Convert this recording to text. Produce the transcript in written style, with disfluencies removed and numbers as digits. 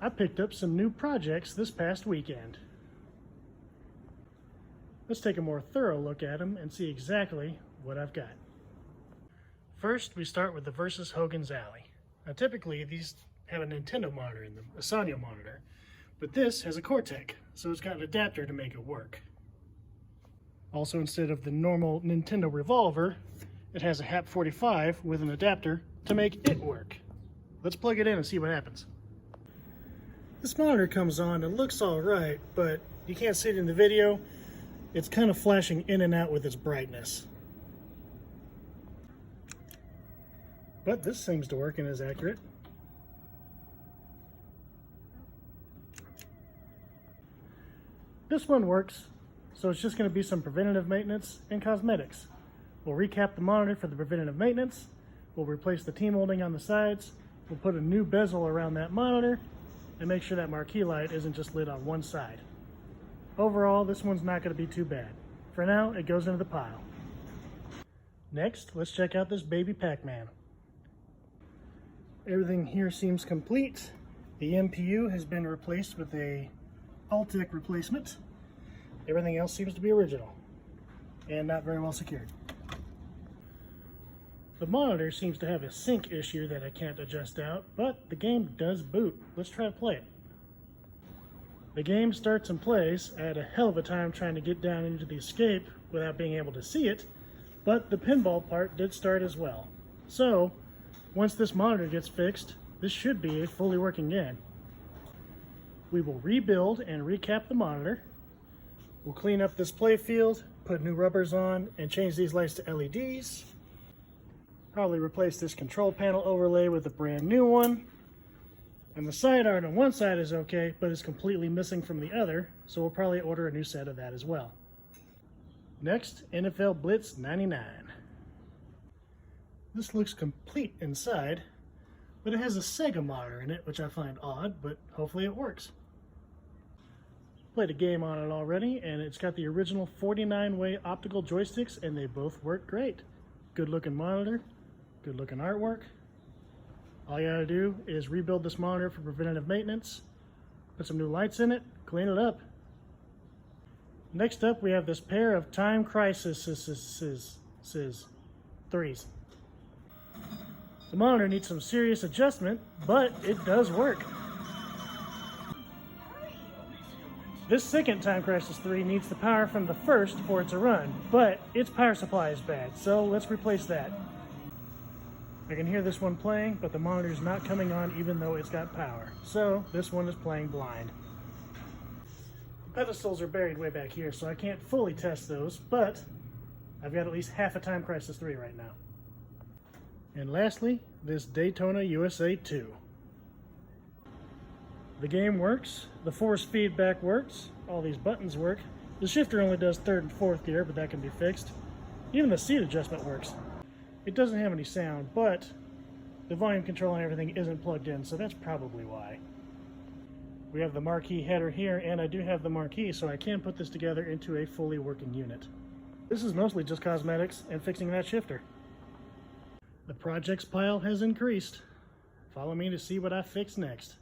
I picked up some new projects this past weekend. Let's take a more thorough look at them and see exactly what I've got. First, we start with the Versus Hogan's Alley. Now typically these have a Nintendo monitor in them, a Sanyo monitor, but this has a Cortec, so it's got an adapter to make it work. Also, instead of the normal Nintendo Revolver, it has a HAP45 with an adapter to make it work. Let's plug it in and see what happens. This monitor comes on and looks alright, but you can't see it in the video. It's kind of flashing in and out with its brightness. But this seems to work and is accurate. This one works, so it's just going to be some preventative maintenance and cosmetics. We'll recap the monitor for the preventative maintenance. We'll replace the T-molding on the sides. We'll put a new bezel around that monitor and make sure that marquee light isn't just lit on one side. Overall, this one's not going to be too bad. For now, it goes into the pile. Next, let's check out this baby Pac-Man. Everything here seems complete. The MPU has been replaced with a Altec replacement. Everything else seems to be original and not very well secured. The monitor seems to have a sync issue that I can't adjust out, but the game does boot. Let's try to play it. The game starts and plays. I had a hell of a time trying to get down into the escape without being able to see it, but the pinball part did start as well. So, once this monitor gets fixed, this should be a fully working game. We will rebuild and recap the monitor. We'll clean up this play field, put new rubbers on, and change these lights to LEDs. Probably replace this control panel overlay with a brand new one. And the side art on one side is okay, but is completely missing from the other, so we'll probably order a new set of that as well. Next, NFL Blitz 99. This looks complete inside, but it has a Sega monitor in it, which I find odd, but hopefully it works. Played a game on it already, and it's got the original 49-way optical joysticks, and they both work great. Good looking monitor, good looking artwork. All you gotta do is rebuild this monitor for preventative maintenance, put some new lights in it, clean it up. Next up, we have this pair of Time Crisis 3s. The monitor needs some serious adjustment, but it does work. This second Time Crisis 3 needs the power from the first for it to run, but its power supply is bad, so let's replace that. I can hear this one playing, but the monitor's not coming on even though it's got power, so this one is playing blind. The pedestals are buried way back here, so I can't fully test those, but I've got at least half a Time Crisis 3 right now. And lastly, this Daytona USA 2. The game works, the force feedback works, all these buttons work. The shifter only does third and fourth gear, but that can be fixed. Even the seat adjustment works. It doesn't have any sound, but the volume control and everything isn't plugged in, so that's probably why. We have the marquee header here, and I do have the marquee, so I can put this together into a fully working unit. This is mostly just cosmetics and fixing that shifter. The projects pile has increased. Follow me to see what I fix next.